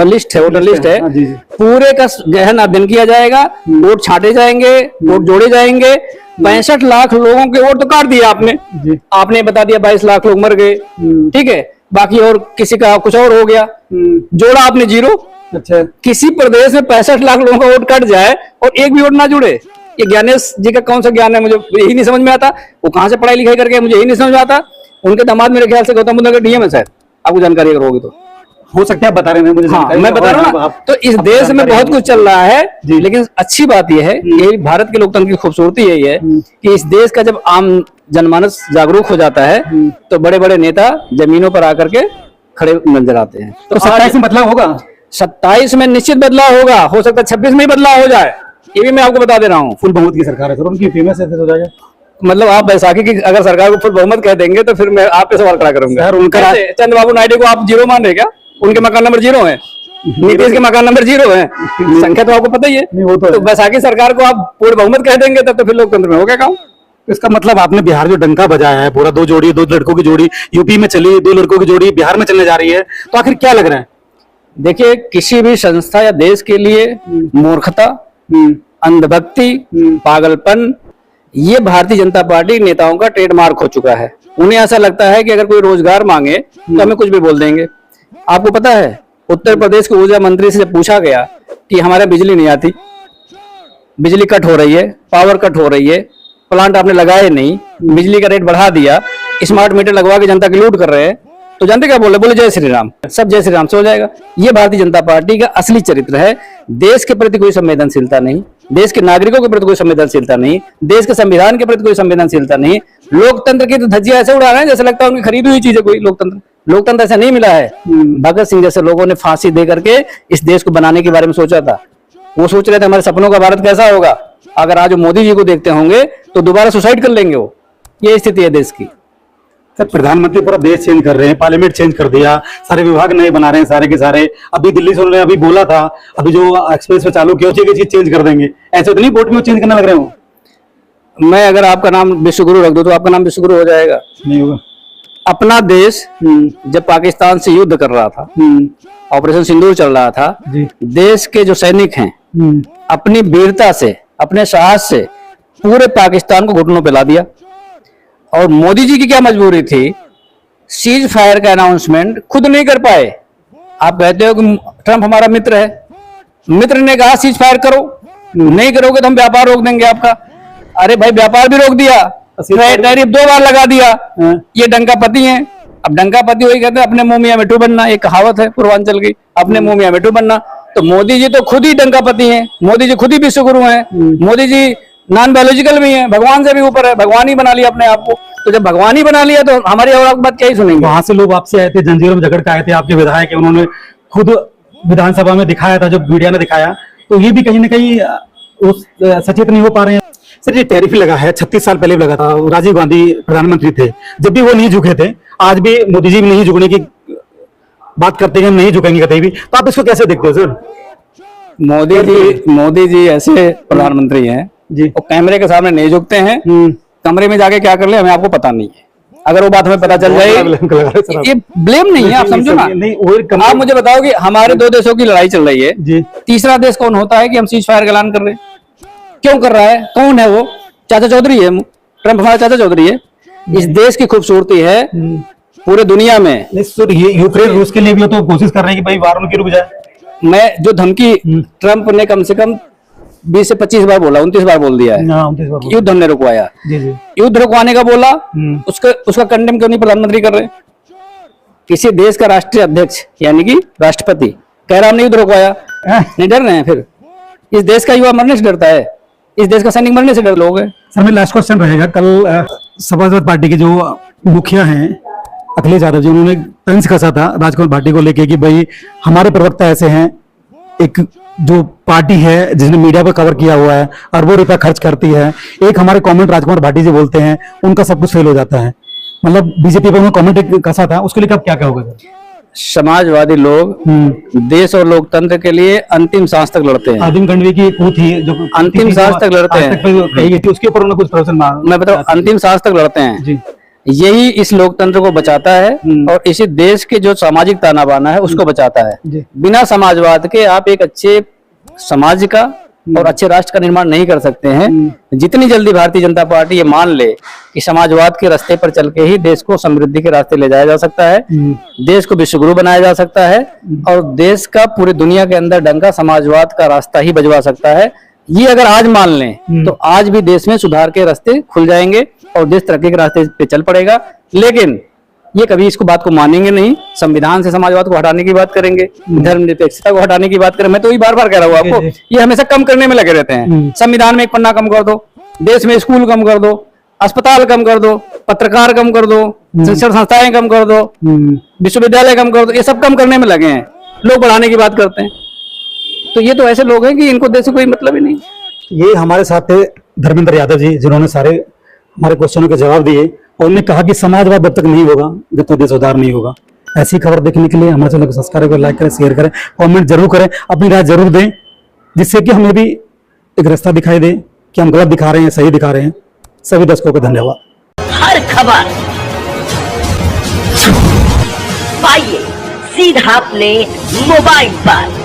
लिस्ट है, वोटर लिस्ट है, हाँ, जी, जी। पूरे का गहन अध्ययन किया जाएगा, वोट छांटे जाएंगे, वोट जोड़े जाएंगे। 65 लाख लोगों के वोट तो काट दिए आपने। जी। आपने बता दिया 22 लाख लोग मर गए, ठीक है, बाकी और किसी का कुछ और हो गया, जोड़ा आपने 0। अच्छा, किसी प्रदेश में 65 लाख लोगों का वोट कट जाए और एक भी वोट ना जुड़े, ये ज्ञानेश जी का कौन सा ज्ञान है, मुझे यही नहीं समझ में आता। वो कहाँ से पढ़ाई लिखाई करके, मुझे यही नहीं समझ में आता। उनके दामाद मेरे ख्याल से गौतम बुद्ध का डीएम है शायद, आपको जानकारी अगर होगी तो। हो सकता है, बता रहे हैं मुझे हाँ, जानकारी मैं है। बता रहा हूँ और ना। आप- तो इस आप देश में जानकारी बहुत है। कुछ चल रहा है, जी। लेकिन अच्छी बात यह है, यही भारत के लोकतंत्र की खूबसूरती यही है कि इस देश का जब आम जनमानस जागरूक हो जाता है तो बड़े बड़े नेता जमीनों पर आकर के खड़े नजर आते हैं। तो 27 में बदलाव होगा? 27 में निश्चित बदलाव होगा, हो सकता है 26 में ही बदलाव हो जाए, ये भी मैं आपको बता दे रहा हूँ। फुल बहुमत की सरकार है सर, उनकी फेमस है, हो जाएगा। मतलब आप बैसाखी की अगर सरकार को फुल बहुमत कह देंगे तो फिर मैं आप पे सवाल खड़ा करूंगा। सर, उनका- कैसे? चंद्रबाबू नायडू को आप 0 मान रहे क्या? उनके मकान नंबर 0 है, नीतीश के मकान नंबर 0 है, संख्या तो आपको पता ही है। नहीं, वो तो है। तो बैसाखी सरकार को आप पूर्ण बहुमत कह देंगे तब तो फिर लोकतंत्र में हो गया काम। इसका मतलब आपने बिहार जो डंका बजाया है, पूरा 2 जोड़ी, 2 लड़कों की जोड़ी यूपी में चली, 2 लड़कों की जोड़ी बिहार में चलने जा रही है, तो आखिर क्या लग रहा है? देखिए, किसी भी संस्था या देश के लिए मूर्खता, अंधभक्ति, पागलपन, ये भारतीय जनता पार्टी नेताओं का ट्रेडमार्क हो चुका है। उन्हें ऐसा लगता है कि अगर कोई रोजगार मांगे तो हमें कुछ भी बोल देंगे। आपको पता है, उत्तर प्रदेश के ऊर्जा मंत्री से जब पूछा गया कि हमारे बिजली नहीं आती, बिजली कट हो रही है, पावर कट हो रही है, प्लांट आपने लगाए नहीं, बिजली का रेट बढ़ा दिया, स्मार्ट मीटर लगवा के जनता की लूट कर रहे हैं, तो जानते क्या बोले? बोले जय श्री राम, सब जय श्री राम से हो जाएगा। ये भारतीय जनता पार्टी का असली चरित्र है। देश के प्रति कोई संवेदनशीलता नहीं, देश के नागरिकों के प्रति कोई संवेदनशीलता नहीं, देश के संविधान के प्रति कोई संवेदनशीलता नहीं। लोकतंत्र की तो धज्जियां ऐसे उड़ा रहे हैं जैसे लगता है उनकी खरीदी हुई चीज है कोई लोकतंत्र। लोकतंत्र ऐसा नहीं मिला है। भगत सिंह जैसे लोगों ने फांसी दे करके इस देश को बनाने के बारे में सोचा था। वो सोच रहे थे हमारे सपनों का भारत कैसा होगा। अगर आज वो मोदी जी को देखते होंगे तो दोबारा सुसाइड कर लेंगे वो। ये स्थिति है देश की। सर, प्रधानमंत्री पूरा देश चेंज कर रहे हैं, पार्लियामेंट चेंज कर दिया, सारे विभाग नए बना रहे हैं, सारे के सारे। अभी दिल्ली से उन्होंने अभी बोला था, अभी जो एक्सप्रेस वे चालू किया उसी की चीज चेंज कर देंगे। ऐसे तो नहीं बोर्ड में चेंज करने लग रहे हो? मैं अगर आपका नाम विश्वगुरु रख दूं तो आपका नाम विश्वगुरु हो जाएगा। नहीं होगा। अपना देश जब पाकिस्तान से युद्ध कर रहा था, ऑपरेशन सिंदूर चल रहा था, जी। देश के जो सैनिक हैं अपनी वीरता से, अपने साहस से पूरे पाकिस्तान को घुटनों पे ला दिया। और मोदी जी की क्या मजबूरी थी? सीज फायर का अनाउंसमेंट खुद नहीं कर पाए। आप कहते हो कि ट्रंप हमारा मित्र है, मित्र ने कहा सीज फायर करो, नहीं करोगे तो हम व्यापार रोक देंगे आपका। अरे भाई, व्यापार भी रोक दिया, टैरिफ 2 बार लगा दिया। ये डंका पति हैं, अब डंकापति वही कहते हैं अपने मुंह मियां मिठू बनना, एक कहावत है पूर्वांचल की, अपने मुंह मियां मिठू बनना। तो मोदी जी तो खुद ही डंकापति हैं, मोदी जी खुद ही विश्व गुरु हैं, मोदी जी नॉन बायोलॉजिकल भी हैं, भगवान से भी ऊपर है, भगवान ही बना लिया अपने आप को। तो जब भगवान ही बना लिया तो हमारी और बात क्या ही सुनेंगे। वहां से लोग आपसे आए थे, जंजीरों में जकड़ के आए थे, आपके विधायक है, उन्होंने खुद विधानसभा में दिखाया था, जब मीडिया ने दिखाया, तो ये भी कहीं ना कहीं सचेत नहीं हो पा रहे हैं। सर, ये टैरिफ लगा है, 36 साल पहले लगा था, राजीव गांधी प्रधानमंत्री थे, जब भी वो नहीं झुके थे, आज भी मोदी जी भी नहीं झुकने की बात करते हैं, हम नहीं झुकेंगे कभी भी। तो आप इसको कैसे देखते हो सर? मोदी जी ऐसे प्रधानमंत्री हैं जी, वो कैमरे के सामने नहीं झुकते हैं, कमरे में जाके क्या कर ले हमें आपको पता नहीं है। अगर वो बात हमें पता चल जाए, ये ब्लेम नहीं है, आप समझो ना। आप मुझे बताओ कि हमारे दो देशों की लड़ाई चल रही है जी, तीसरा देश कौन होता है कि हम सीज फायर का ऐलान कर रहे हैं? क्यों कर रहा है? कौन है वो? चाचा चौधरी है, ट्रंप हमारा चाचा चौधरी है। इस देश की खूबसूरती है पूरे दुनिया में। ये यूक्रेन रूस के लिए भी तो कोशिश कर रहे हैं कि भाई वार उनकी रुक जाए। मैं जो धमकी ट्रंप ने कम से कम 20 से 25 बार बोला, 29 बार बोल दिया है, 29 बार युद्ध हमने रुकवाया। जी जी, युद्ध रुकवाने का बोला, उसका कंडेम क्यों नहीं प्रधानमंत्री कर रहे? किसी देश का राष्ट्रीय अध्यक्ष यानी कि राष्ट्रपति कह रहा हमने युद्ध रुकवाया, नहीं डर रहे हैं? फिर इस देश का युवा मरने से डरता है, इस देश का सैनिक मरने से डर लोग हैं। सर, मेरा लास्ट क्वेश्चन रहेगा, कल समाजवादी पार्टी के जो मुखिया हैं अखिलेश यादव जी, उन्होंने तंज कसा था राजकुमार भाटी को लेके कि भाई हमारे प्रवक्ता ऐसे हैं, एक जो पार्टी है जिसने मीडिया पर कवर किया हुआ है अरबों रुपया खर्च करती है, एक हमारे कमेंट राजकुमार भाटी जी बोलते हैं, उनका सब कुछ फेल हो जाता है। मतलब बीजेपी पर उन्होंने कमेंट कसा था, उसके लिए आप क्या कहोगे? समाजवादी लोग देश और लोकतंत्र के लिए अंतिम सांस तक लड़ते हैं। आदिम गणवी की कूद थी जो अंतिम सांस तक लड़ते हैं, कही गई थी, उसके ऊपर उन्होंने कुछ प्रवचन मारा। मैं बताऊं, अंतिम सांस तक लड़ते हैं जी, यही इस लोकतंत्र को बचाता है और इसी देश के जो सामाजिक ताना बाना है उसको बचाता है। जी। बिना समाजवाद के आप एक अच्छे समाज का और अच्छे राष्ट्र का निर्माण नहीं कर सकते हैं। जितनी जल्दी भारतीय जनता पार्टी ये मान ले कि समाजवाद के रास्ते पर चल के ही देश को समृद्धि के रास्ते ले जाया जा सकता है, देश को विश्वगुरु बनाया जा सकता है और देश का पूरी दुनिया के अंदर डंका समाजवाद का रास्ता ही बजवा सकता है, ये अगर आज मान लें तो आज भी देश में सुधार के रास्ते खुल जाएंगे और देश तरक्की के रास्ते पे चल पड़ेगा। लेकिन ये कभी इसको बात को मानेंगे नहीं, संविधान से समाजवाद को हटाने की बात करेंगे, धर्मनिरपेक्षता को हटाने की बात करें। मैं तो ये बार बार कह रहा हूँ आपको, ये हमेशा कम करने में लगे रहते हैं। संविधान में एक पन्ना कम कर दो, देश में स्कूल कम कर दो, अस्पताल कम कर दो, पत्रकार कम कर दो, शिक्षण संस्थाएं कम कर दो, विश्वविद्यालय कम कर दो, ये सब कम करने में लगे हैं, लोग बढ़ाने की बात करते हैं। तो ये तो ऐसे लोग हैं कि इनको देश से कोई मतलब ही नहीं। ये हमारे साथ थे धर्मेंद्र यादव जी, जिन्होंने सारे हमारे क्वेश्चनों के जवाब दिए और उन्होंने कहा कि समाजवाद जब तक नहीं होगा जब तक देश सुधार नहीं होगा। ऐसी खबर देखने के लिए हमारे चैनल को सब्सक्राइब करें, लाइक करें, शेयर करें, कमेंट जरूर करें, अपनी राय जरूर दें, जिससे कि हमें भी एक रास्ता दिखाई दे कि हम गलत दिखा रहे हैं, सही दिखा रहे हैं। सभी दर्शकों को धन्यवाद। हर खबर पाइए सीधा अपने मोबाइल पर।